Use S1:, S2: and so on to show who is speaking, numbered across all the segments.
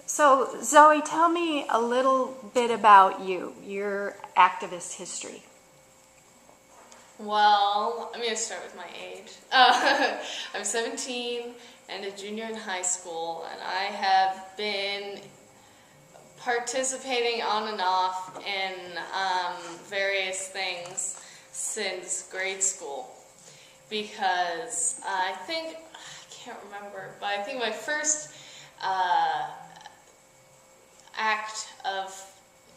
S1: So, Zoe, tell me a little bit about you, your activist history.
S2: Well, I'm going to start with my age. I'm 17 and a junior in high school, and I have been participating on and off in various things since grade school, because I can't remember, but I think my first act of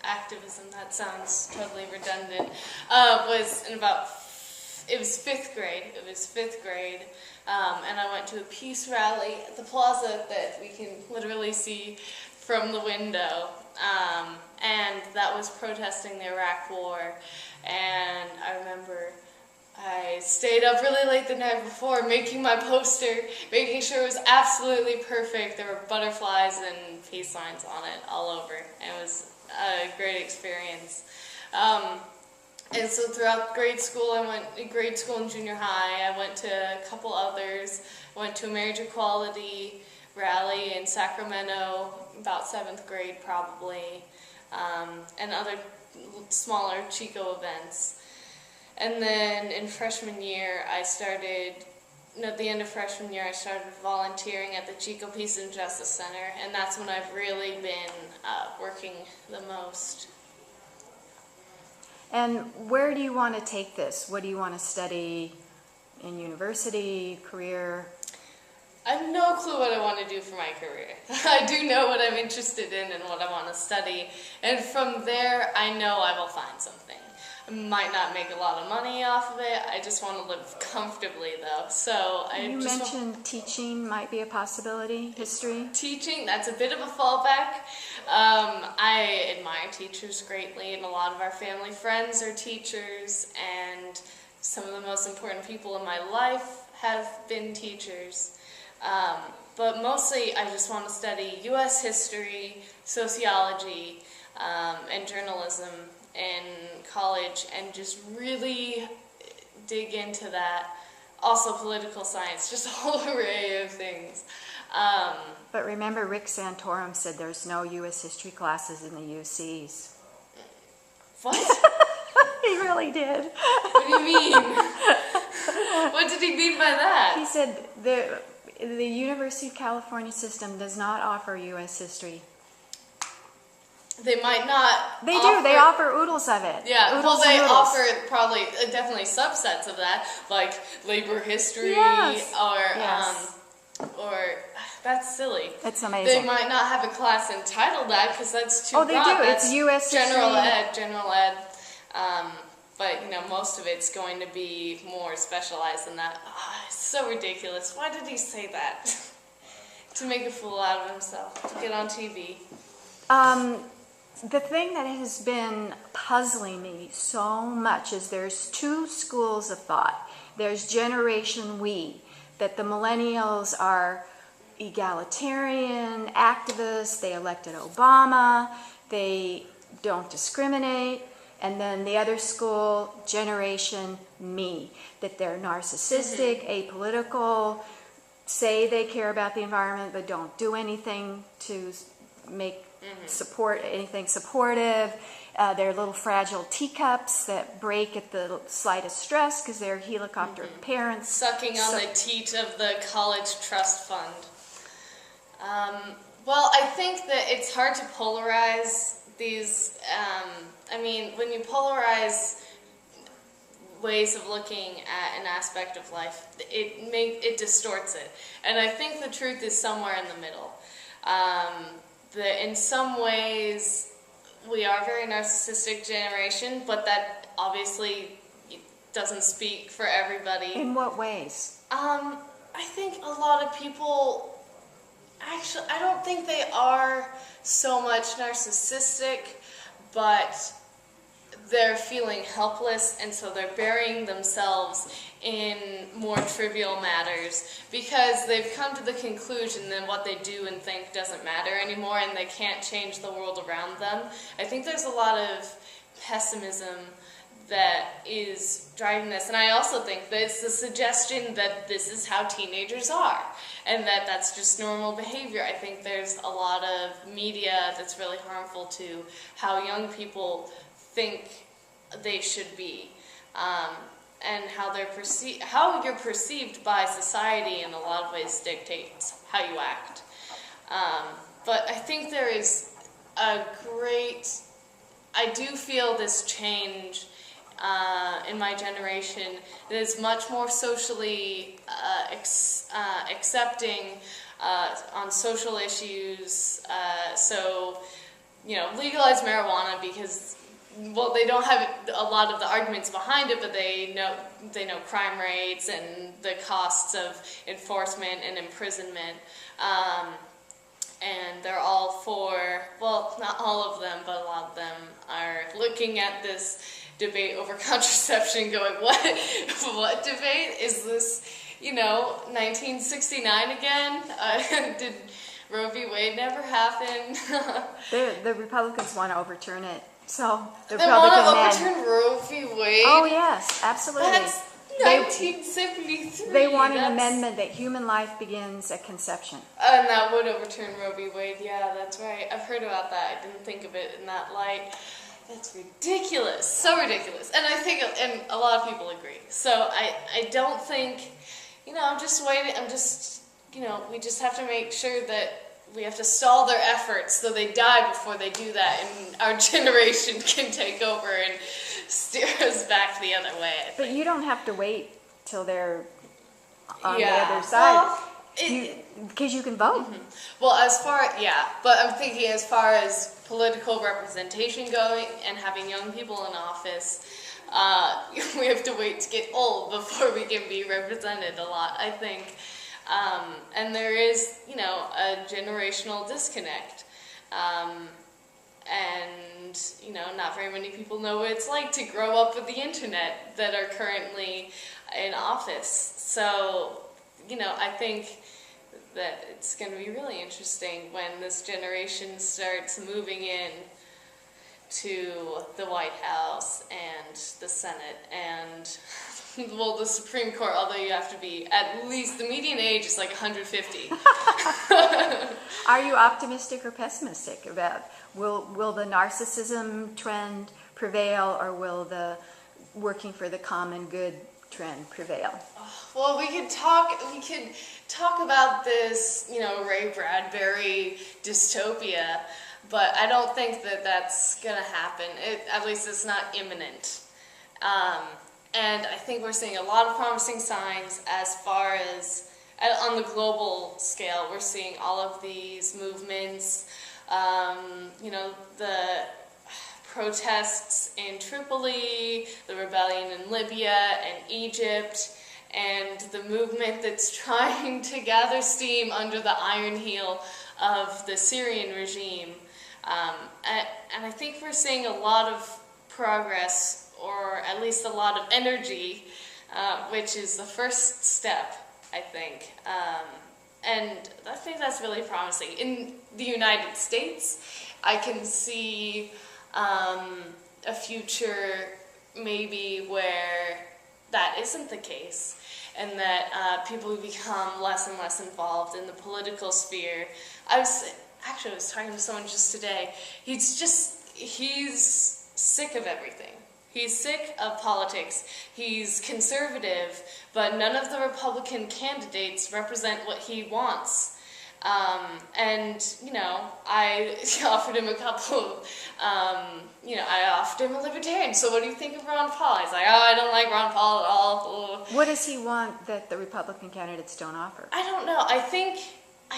S2: activism, that sounds totally redundant, was it was fifth grade. And I went to a peace rally at the plaza that we can literally see from the window. And that was protesting the Iraq War. And I remember I stayed up really late the night before making my poster, making sure it was absolutely perfect. There were butterflies and peace signs on it all over. It was a great experience. And so throughout grade school and junior high, I went to a couple others. I went to a marriage equality rally in Sacramento, about 7th grade probably, and other smaller Chico events. And then in freshman year, at the end of freshman year, I started volunteering at the Chico Peace and Justice Center, and that's when I've really been working the most.
S1: And where do you want to take this? What do you want to study in university, career?
S2: I have no clue what I want to do for my career. I do know what I'm interested in and what I want to study, and from there, I know I will find something. I might not make a lot of money off of it. I just want to live comfortably, though. So
S1: you mentioned teaching might be a possibility. History.
S2: Teaching, that's a bit of a fallback. I admire teachers greatly, and a lot of our family friends are teachers, and some of the most important people in my life have been teachers. But mostly, I just want to study U.S. history, sociology, and journalism in college, and just really dig into that. Also political science, just a whole array of things.
S1: But remember, Rick Santorum said there's no U.S. history classes in the UCs.
S2: What?
S1: He really did.
S2: What do you mean? What did he mean by that?
S1: He said the University of California system does not offer U.S. history.
S2: They might not.
S1: They do. They offer oodles of it.
S2: Yeah,
S1: oodles
S2: well, they offer probably definitely subsets of that, like labor history,
S1: yes.
S2: or that's silly.
S1: It's amazing.
S2: They might not have a class entitled that because that's too broad.
S1: Oh, they do. It's U.S.
S2: general
S1: history.
S2: General ed. But most of it's going to be more specialized than that. Oh, it's so ridiculous. Why did he say that? To make a fool out of himself, to get on TV.
S1: The thing that has been puzzling me so much is there's two schools of thought. There's Generation We, that the millennials are egalitarian, activists, they elected Obama, they don't discriminate. And then the other school, Generation Me, that they're narcissistic, apolitical, say they care about the environment but don't do anything to make support anything supportive. They're little fragile teacups that break at the slightest stress because they're helicopter parents.
S2: Sucking on the teat of the college trust fund. Well, I think that it's hard to polarize these. When you polarize ways of looking at an aspect of life, it distorts it. And I think the truth is somewhere in the middle. In some ways, we are a very narcissistic generation, but that obviously doesn't speak for everybody.
S1: In what ways?
S2: I think a lot of people, actually, I don't think they are so much narcissistic, but they're feeling helpless, and so they're burying themselves in more trivial matters because they've come to the conclusion that what they do and think doesn't matter anymore, and they can't change the world around them. I think there's a lot of pessimism that is driving this. And I also think that it's the suggestion that this is how teenagers are, and that that's just normal behavior. I think there's a lot of media that's really harmful to how young people think they should be, and how how you're perceived by society in a lot of ways dictates how you act. But I think there is I do feel this change in my generation that is much more socially accepting on social issues. So, legalize marijuana because, well, they don't have a lot of the arguments behind it, but they know crime rates and the costs of enforcement and imprisonment. And they're all for, well, not all of them, but a lot of them are looking at this debate over contraception going, what debate? Is this, 1969 again? Did Roe v. Wade never happen?
S1: The Republicans want to overturn it. So the
S2: they want
S1: Republican
S2: to overturn Roe v. Wade?
S1: Oh, yes, absolutely.
S2: That's 1973.
S1: They want an amendment that human life begins at conception.
S2: And that would overturn Roe v. Wade. Yeah, that's right. I've heard about that. I didn't think of it in that light. That's ridiculous. So ridiculous. And I think, and a lot of people agree. So I don't think, I'm just waiting. We just have to make sure that we have to stall their efforts so they die before they do that, and our generation can take over and steer us back the other way.
S1: But you don't have to wait till they're on the other side, because you can vote.
S2: Mm-hmm. Well, but I'm thinking as far as political representation going and having young people in office, we have to wait to get old before we can be represented a lot, I think. And there is, a generational disconnect. And, not very many people know what it's like to grow up with the internet that are currently in office. So, I think that it's going to be really interesting when this generation starts moving in to the White House and the Senate and, well, the Supreme Court, although you have to be, at least the median age is like 150.
S1: Are you optimistic or pessimistic about, will the narcissism trend prevail, or will the working for the common good trend prevail?
S2: Well, we could talk about this, Ray Bradbury dystopia, but I don't think that that's going to happen. At least it's not imminent. And I think we're seeing a lot of promising signs as far as, on the global scale, we're seeing all of these movements, the protests in Tripoli, the rebellion in Libya and Egypt, and the movement that's trying to gather steam under the iron heel of the Syrian regime. And I think we're seeing a lot of progress, or at least a lot of energy, which is the first step, I think. And I think that's really promising. In the United States, I can see a future maybe where that isn't the case, and that people become less and less involved in the political sphere. I was talking to someone just today. He's sick of everything. He's sick of politics. He's conservative, but none of the Republican candidates represent what he wants. And, I offered him a couple, I offered him a libertarian. So what do you think of Ron Paul? He's like, I don't like Ron Paul at all.
S1: What does he want that the Republican candidates don't offer?
S2: I don't know. I think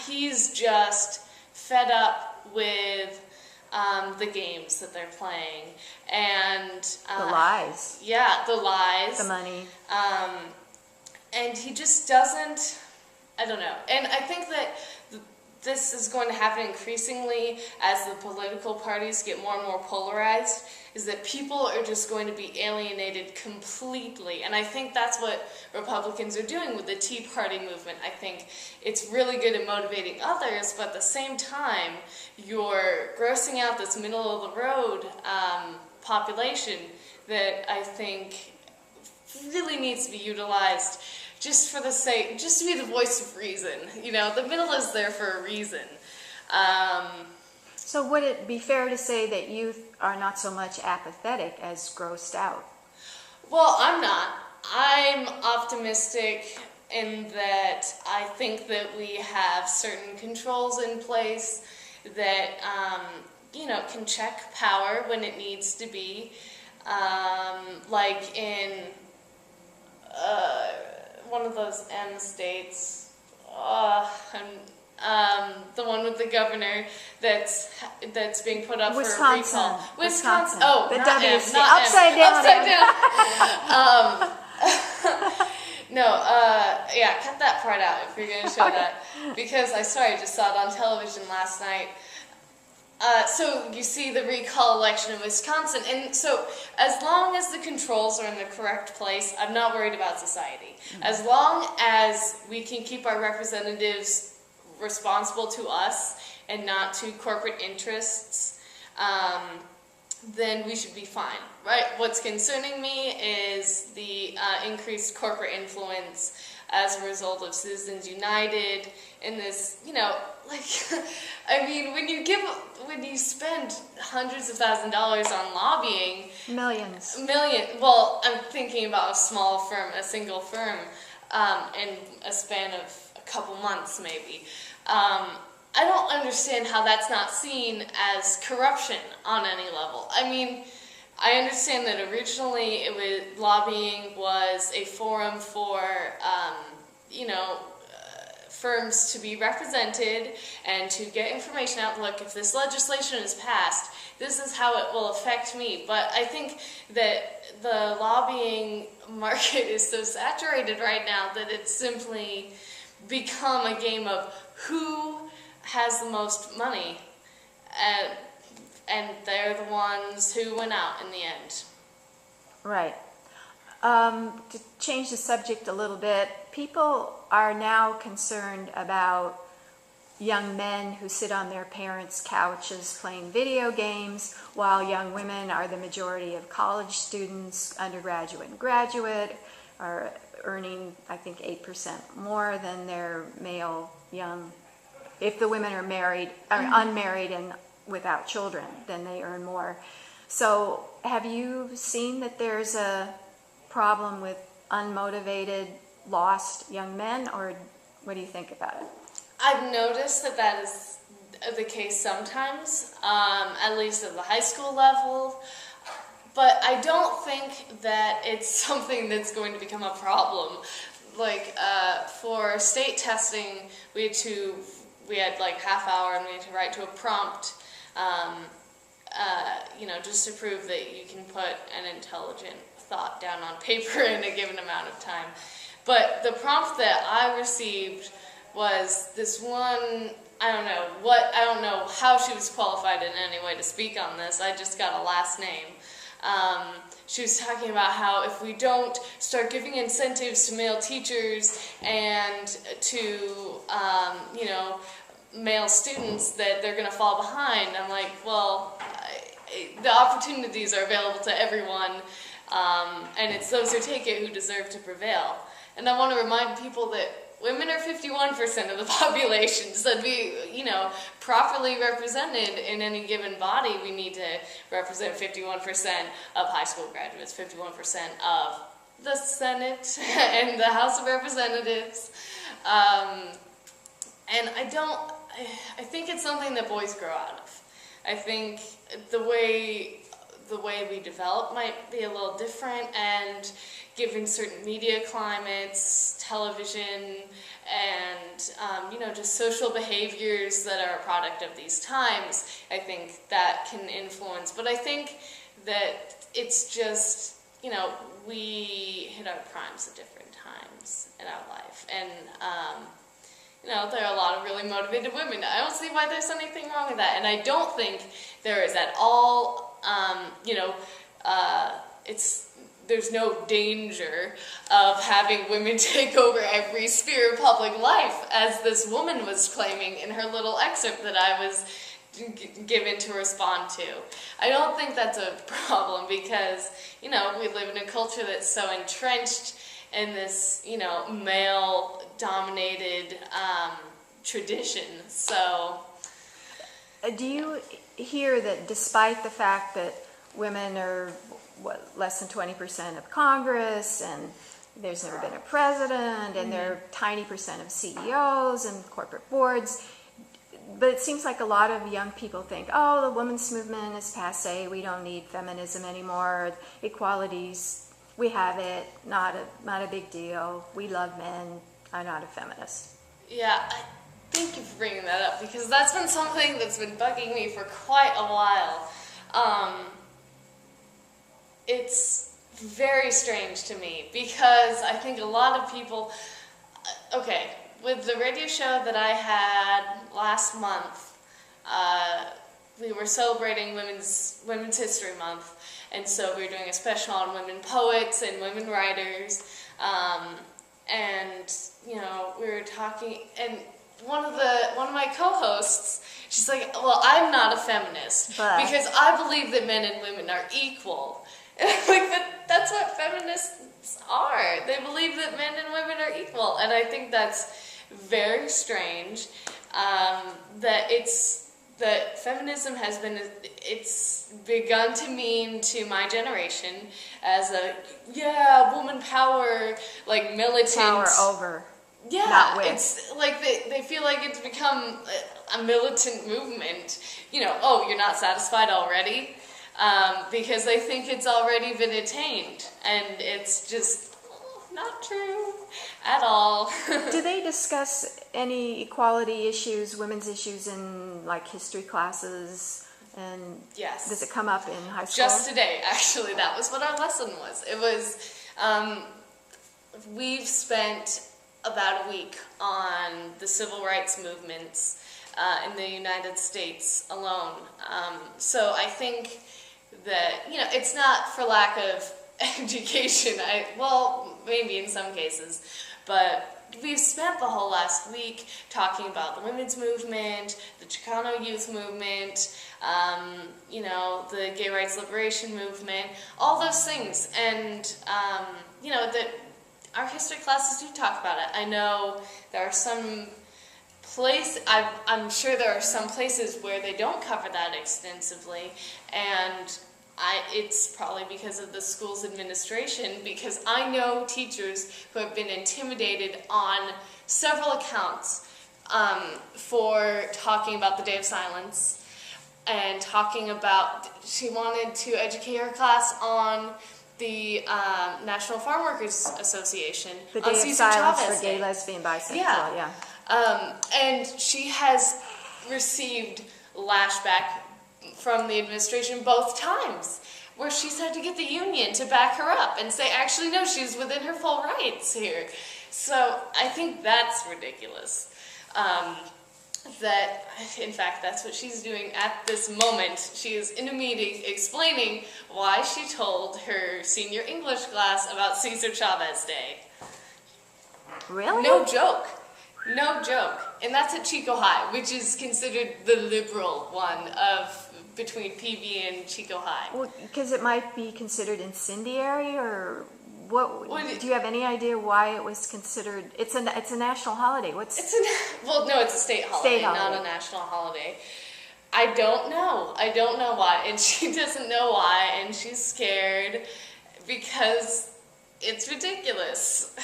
S2: he's just fed up with the games that they're playing, and
S1: the lies.
S2: Yeah, the lies.
S1: The money.
S2: And he just doesn't, I don't know. And I think that this is going to happen increasingly as the political parties get more and more polarized, is that people are just going to be alienated completely. And I think that's what Republicans are doing with the Tea Party movement. I think it's really good at motivating others, but at the same time, you're grossing out this middle-of-the-road population that I think really needs to be utilized just for the sake, just to be the voice of reason. You know, the middle is there for a reason.
S1: So would it be fair to say that youth are not so much apathetic as grossed out?
S2: Well, I'm not. I'm optimistic in that I think that we have certain controls in place that, you know, can check power when it needs to be. Like in one of those M states, the one with the governor that's being put up
S1: Wisconsin.
S2: for recall.
S1: Wisconsin.
S2: Oh,
S1: the
S2: not
S1: WC.
S2: M, not
S1: Upside
S2: M.
S1: down.
S2: Upside down. No, yeah, cut that part out if you're going to show that. Because I just saw it on television last night. So you see the recall election in Wisconsin, and so as long as the controls are in the correct place, I'm not worried about society. As long as we can keep our representatives responsible to us and not to corporate interests, then we should be fine, right? What's concerning me is the increased corporate influence as a result of Citizens United and this, you know, like, I mean, when you spend hundreds of thousands of dollars on lobbying,
S1: Millions.
S2: well, I'm thinking about a small firm, a single firm, in a span of a couple months maybe. I don't understand how that's not seen as corruption on any level. I mean, I understand that originally lobbying was a forum for, you know, firms to be represented and to get information out. Look, if this legislation is passed, this is how it will affect me. But I think that the lobbying market is so saturated right now that it's simply become a game of who has the most money, and they're the ones who went out in the end.
S1: Right. To change the subject a little bit, people are now concerned about young men who sit on their parents' couches playing video games, while young women are the majority of college students, undergraduate and graduate, are earning, I think, 8% more than their male young. If the women are married, are unmarried and without children, then they earn more. So have you seen that there's a problem with unmotivated, lost young men, or what do you think about it?
S2: I've noticed that is the case sometimes, at least at the high school level, but I don't think that it's something that's going to become a problem. Like, for state testing, we had like half hour and we had to write to a prompt, you know, just to prove that you can put an intelligent thought down on paper in a given amount of time. But the prompt that I received was this one, I don't know how she was qualified in any way to speak on this. I just got a last name. She was talking about how if we don't start giving incentives to male teachers and to, you know, male students, that they're going to fall behind. I'm like, well, the opportunities are available to everyone, and it's those who take it who deserve to prevail. And I want to remind people that women are 51% of the population, so to be, you know, properly represented in any given body, we need to represent 51% of high school graduates, 51% of the Senate and the House of Representatives. And I think it's something that boys grow out of. I think the way we develop might be a little different, and given certain media climates, television, and you know, just social behaviors that are a product of these times, I think that can influence. But I think that it's just, you know, we hit our primes at different times in our life, and you know, there are a lot of really motivated women. I don't see why there's anything wrong with that, and I don't think there is at all. You know, there's no danger of having women take over every sphere of public life, as this woman was claiming in her little excerpt that I was given to respond to. I don't think that's a problem because, you know, we live in a culture that's so entrenched in this, you know, male-dominated tradition. So,
S1: do you hear that despite the fact that women are less than 20% of Congress, and there's never been a president, and they're tiny percent of CEOs and corporate boards, but it seems like a lot of young people think, oh, the women's movement is passe, we don't need feminism anymore, equalities, we have it, not a big deal, we love men, I'm not a feminist.
S2: Yeah, thank you for bringing that up because that's been something that's been bugging me for quite a while. It's very strange to me because I think a lot of people, okay, with the radio show that I had last month, we were celebrating Women's History Month, and so we were doing a special on women poets and women writers, and you know, we were talking, and one of my co-hosts, she's like, well, I'm not a feminist because I believe that men and women are equal. Like that's what feminists are. They believe that men and women are equal, and I think that's very strange. That feminism has been, it's begun to mean to my generation as a woman power, like militant
S1: power over.
S2: Yeah,
S1: not with.
S2: It's like they feel like it's become a militant movement. You know, oh, you're not satisfied already? Because they think it's already been attained, and it's just not true at all.
S1: Do they discuss any equality issues, women's issues in like history classes? And
S2: yes.
S1: Does it come up in high school?
S2: Just today, actually, that was what our lesson was. It was, we've spent about a week on the civil rights movements in the United States alone. So I think that, you know, it's not for lack of education. Well, maybe in some cases, but we've spent the whole last week talking about the women's movement, the Chicano youth movement, you know, the gay rights liberation movement, all those things. And, you know, that our history classes do talk about it. I know there are some I'm sure there are some places where they don't cover that extensively, and it's probably because of the school's administration, because I know teachers who have been intimidated on several accounts for talking about the Day of Silence and talking about, she wanted to educate her class on the National Farm Workers Association,
S1: the Day of Silence for gay, lesbian, bisexual, yeah.
S2: And she has received lashback from the administration both times, where she's had to get the union to back her up and say, actually, no, she's within her full rights here. So I think that's ridiculous. That, in fact, that's what she's doing at this moment. She is in a meeting explaining why she told her senior English class about Cesar Chavez Day.
S1: Really?
S2: No joke. No joke. And that's at Chico High, which is considered the liberal one between PV and Chico High.
S1: Well, because it might be considered incendiary, or what? Do you have any idea why it was considered? It's a national holiday.
S2: No, it's a state holiday, not a national holiday. I don't know why, and she doesn't know why, and she's scared because it's ridiculous.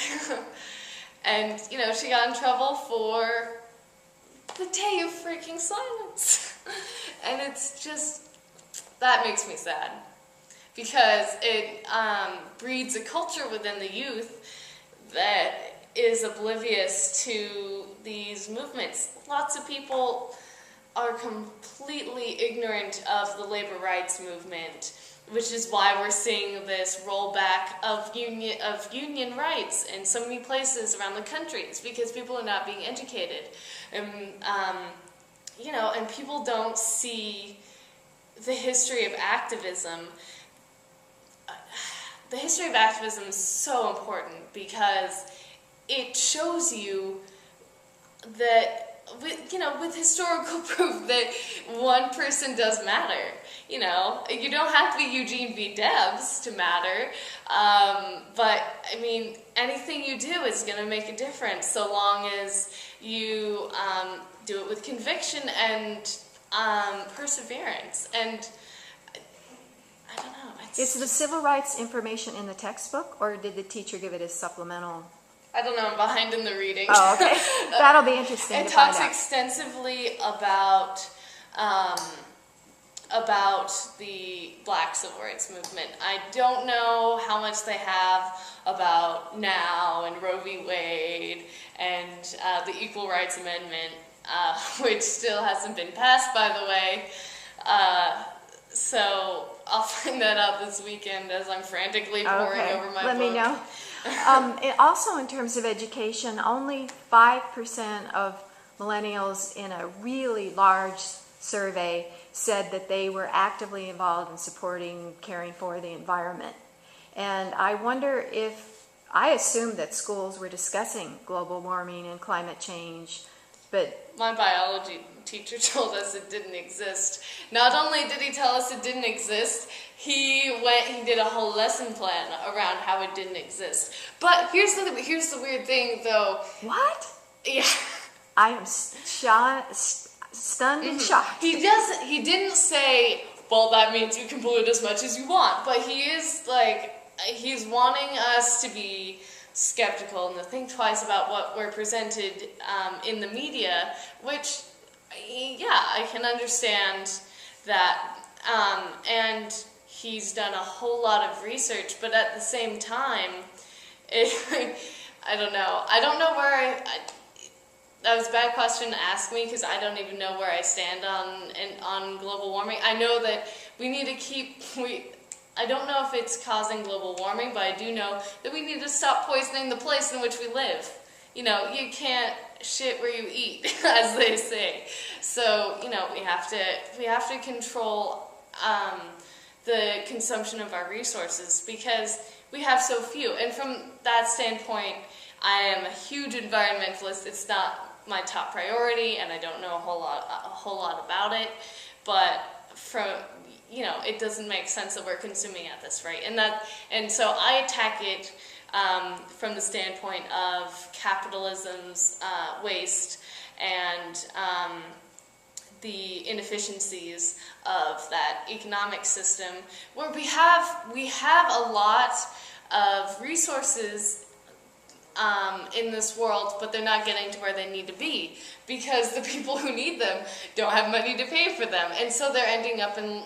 S2: And, you know, she got in trouble for the Day of freaking Silence. And it's just, that makes me sad. Because it breeds a culture within the youth that is oblivious to these movements. Lots of people are completely ignorant of the labor rights movement, which is why we're seeing this rollback of union rights in so many places around the country. It's because people are not being educated, and you know, and people don't see the history of activism. The history of activism is so important because it shows you that with historical proof that one person does matter. You don't have to be Eugene V. Debs to matter, but I mean, anything you do is going to make a difference so long as you do it with conviction and perseverance. And I don't know.
S1: Is the civil rights information in the textbook, or did the teacher give it as supplemental?
S2: I don't know. I'm behind in the reading.
S1: Oh, okay. That'll be interesting
S2: It
S1: to find
S2: talks
S1: out.
S2: extensively about the Black Civil Rights Movement. I don't know how much they have about now and Roe v. Wade and the Equal Rights Amendment, which still hasn't been passed, by the way. So I'll find that out this weekend as I'm frantically poring over my book.
S1: Let me know. Also, in terms of education, only 5% of millennials in a really large survey said that they were actively involved in supporting, caring for the environment. And I wonder I assumed that schools were discussing global warming and climate change, but
S2: my biology teacher told us it didn't exist. Not only did he tell us it didn't exist, he did a whole lesson plan around how it didn't exist. But here's the weird thing, though.
S1: What?
S2: Yeah.
S1: I am stunned and shocked.
S2: He didn't say, well, that means you can pollute as much as you want, but he's wanting us to be skeptical and to think twice about what we're presented in the media, which, yeah, I can understand that. And he's done a whole lot of research, but at the same time, I don't know. I don't know where that was a bad question to ask me, because I don't even know where I stand on global warming. I know that we need to I don't know if it's causing global warming, but I do know that we need to stop poisoning the place in which we live. You can't shit where you eat, as they say. So, we have to control the consumption of our resources, because we have so few. And from that standpoint, I am a huge environmentalist. It's not my top priority, and I don't know a whole lot about it. But it doesn't make sense that we're consuming at this rate, and so I attack it from the standpoint of capitalism's waste and the inefficiencies of that economic system, where we have a lot of resources in this world, but they're not getting to where they need to be, because the people who need them don't have money to pay for them, and so they're ending up in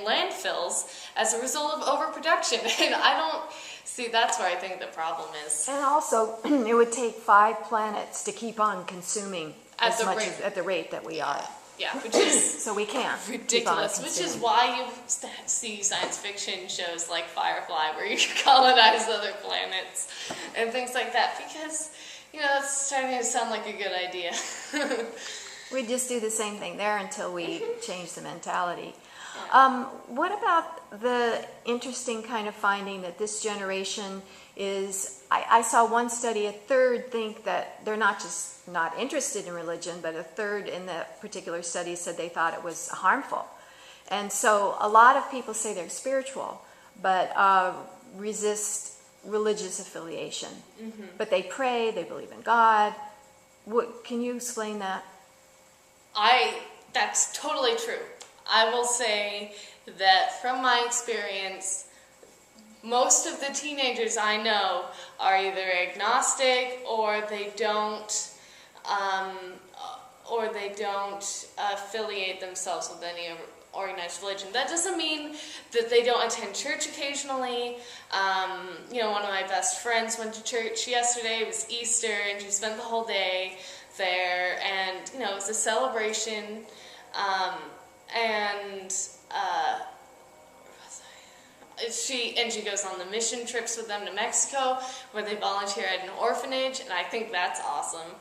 S2: landfills as a result of overproduction. And I don't see, that's where I think the problem is.
S1: And also, it would take 5 planets to keep on consuming at the rate that we are.
S2: Yeah, which is
S1: so we can't
S2: ridiculous. Which is why you see science fiction shows like Firefly, where you colonize other planets and things like that, because that's starting to sound like a good idea.
S1: We just do the same thing there until we change the mentality. What about the interesting kind of finding that this generation is, I saw one study, a third think that they're not just not interested in religion, but a third in that particular study said they thought it was harmful. And so a lot of people say they're spiritual, but resist religious affiliation. Mm-hmm. But they pray, they believe in God. Can you explain that?
S2: That's totally true. I will say that from my experience, most of the teenagers I know are either agnostic or they don't affiliate themselves with any organized religion. That doesn't mean that they don't attend church occasionally. One of my best friends went to church yesterday. It was Easter, and she spent the whole day there, and it was a celebration. She goes on the mission trips with them to Mexico, where they volunteer at an orphanage, and I think that's awesome.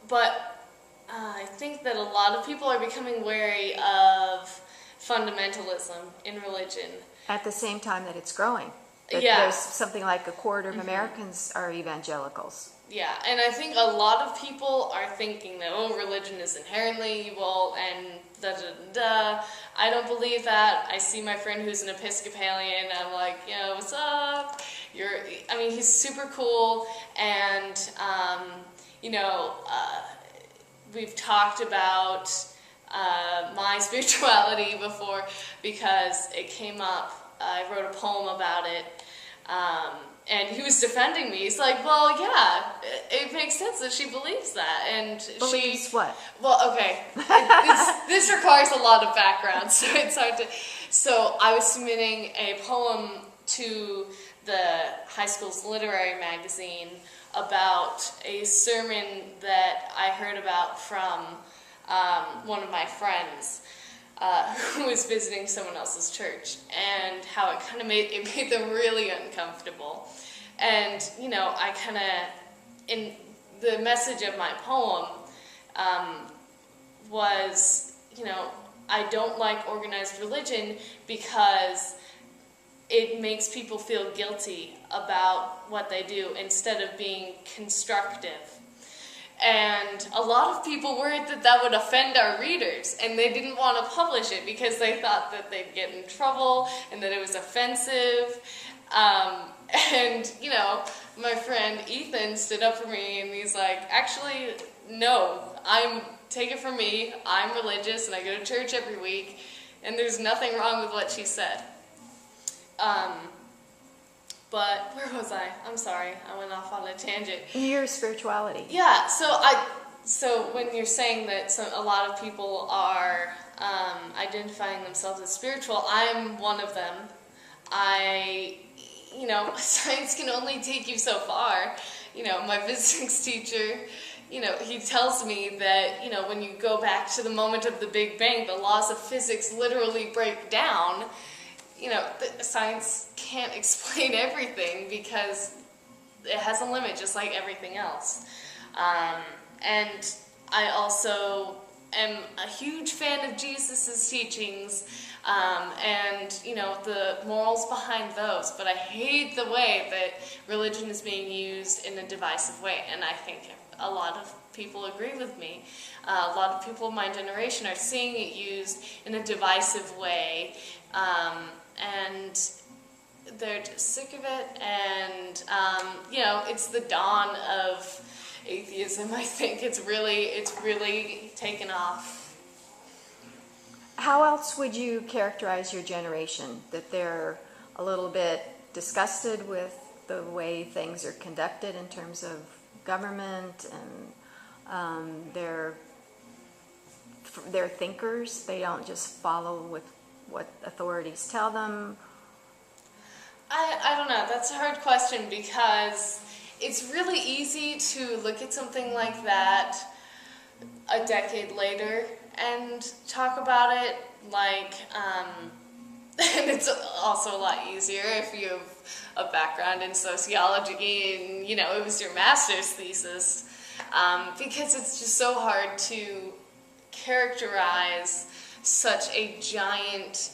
S2: But I think that a lot of people are becoming wary of fundamentalism in religion.
S1: At the same time that it's growing. That
S2: Yeah.
S1: there's something like a quarter of Americans are evangelicals.
S2: Yeah, and I think a lot of people are thinking that, oh, religion is inherently evil and da da da. I don't believe that. I see my friend who's an Episcopalian, and I'm like, what's up? I mean, he's super cool, and, we've talked about my spirituality before because it came up. I wrote a poem about it. And he was defending me. He's like, well, yeah, it makes sense that she believes that. And
S1: Believes what?
S2: Well, okay. This requires a lot of background, so it's hard to... So I was submitting a poem to the high school's literary magazine about a sermon that I heard about from one of my friends. Who was visiting someone else's church, and how it kind of made them really uncomfortable. And, I kind of, in the message of my poem, was, I don't like organized religion because it makes people feel guilty about what they do instead of being constructive. And a lot of people worried that would offend our readers, and they didn't want to publish it because they thought that they'd get in trouble and that it was offensive. My friend Ethan stood up for me, and he's like, actually, no, take it from me, I'm religious, and I go to church every week, and there's nothing wrong with what she said. But where was I? I'm sorry, I went off on a tangent.
S1: Your spirituality.
S2: Yeah, so when you're saying that a lot of people are identifying themselves as spiritual, I'm one of them. Science can only take you so far. My physics teacher, he tells me that, when you go back to the moment of the Big Bang, the laws of physics literally break down. Science can't explain everything because it has a limit, just like everything else. And I also am a huge fan of Jesus' teachings, and, the morals behind those, but I hate the way that religion is being used in a divisive way, and I think a lot of people agree with me. A lot of people of my generation are seeing it used in a divisive way, and they're just sick of it, and, it's the dawn of atheism. I think it's really taken off.
S1: How else would you characterize your generation? That they're a little bit disgusted with the way things are conducted in terms of government, and they're thinkers. They don't just follow with what authorities tell them.
S2: I don't know. That's a hard question because it's really easy to look at something like that a decade later and talk about it, and it's also a lot easier if you have a background in sociology and, it was your master's thesis, because it's just so hard to characterize such a giant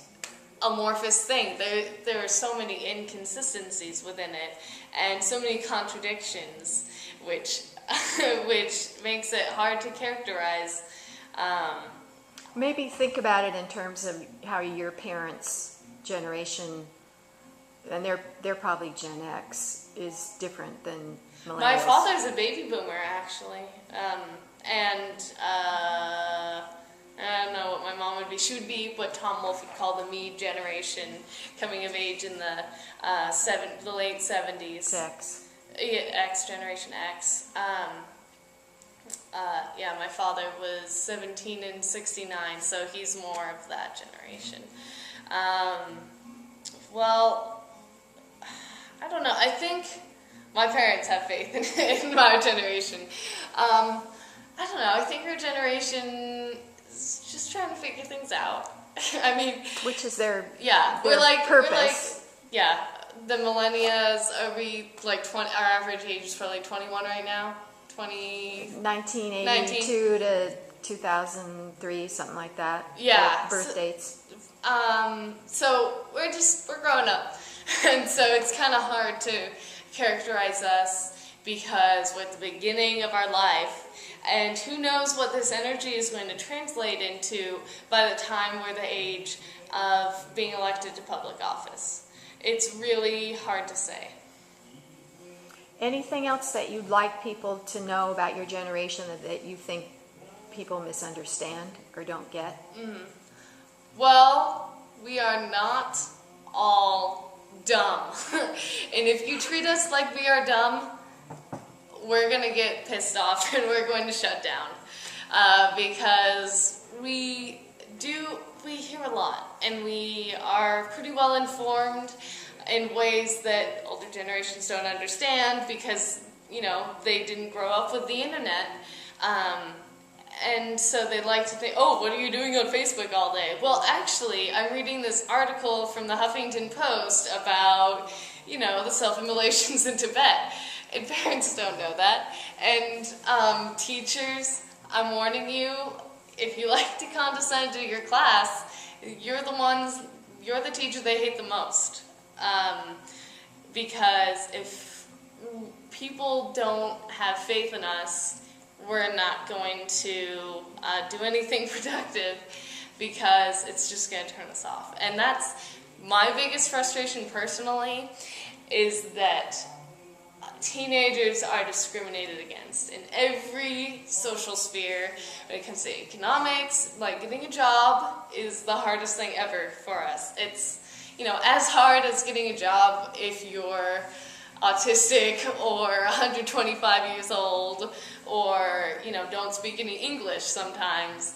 S2: amorphous thing. There are so many inconsistencies within it and so many contradictions, which makes it hard to characterize.
S1: Maybe think about it in terms of how your parents' generation, and they're probably Gen X, is different than millennials.
S2: My father's a baby boomer, actually, and I don't know what my mom would be. She would be what Tom Wolfe would call the me generation, coming of age in the late 70s.
S1: X.
S2: Yeah, Generation X. My father was 17 in 69, so he's more of that generation. Well, I don't know. I think my parents have faith in my generation. I don't know. I think our generation is just trying to figure things out. I mean,
S1: which is their
S2: purpose.
S1: We're like
S2: the millennials. Are we like 20? Our average age is probably 21 right now.
S1: 1982 to 2003, something like that.
S2: Yeah.
S1: Birth dates.
S2: So we're growing up. And so it's kind of hard to characterize us because we're at the beginning of our life. And who knows what this energy is going to translate into by the time we're the age of being elected to public office. It's really hard to say.
S1: Anything else that you'd like people to know about your generation that you think people misunderstand or don't get?
S2: Well, we are not all dumb. And if you treat us like we are dumb, we're going to get pissed off and we're going to shut down. Because we hear a lot and we are pretty well informed in ways that older generations don't understand because, they didn't grow up with the internet. And so they like to think, oh, what are you doing on Facebook all day? Well, actually, I'm reading this article from the Huffington Post about, the self-immolations in Tibet. And parents don't know that. And teachers, I'm warning you, if you like to condescend to your class, you're the teacher they hate the most. Because if people don't have faith in us, we're not going to do anything productive because it's just going to turn us off. And that's my biggest frustration personally, is that teenagers are discriminated against in every social sphere. When it comes to economics, like getting a job is the hardest thing ever for us. It's, as hard as getting a job if you're autistic or 125 years old or, don't speak any English sometimes.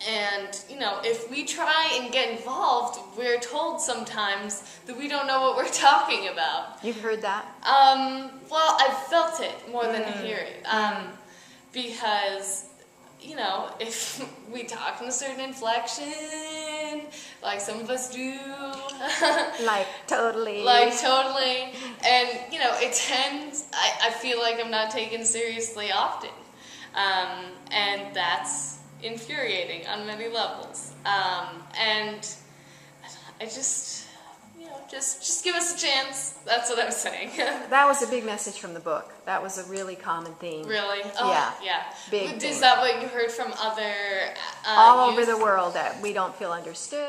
S2: And, if we try and get involved, we're told sometimes that we don't know what we're talking about.
S1: You've heard that?
S2: Well, I've felt it more than I hear it. Because, if we talk in a certain inflection, like some of us do.
S1: Like totally.
S2: And, it tends, I feel like I'm not taken seriously often. And that's infuriating on many levels. And I just, just give us a chance. That's what I'm saying.
S1: That was a big message from the book. That was a really common theme.
S2: Really? Oh, yeah.
S1: Big
S2: Is
S1: theme.
S2: that what you heard from other
S1: all
S2: youth?
S1: over the world, that we don't feel understood.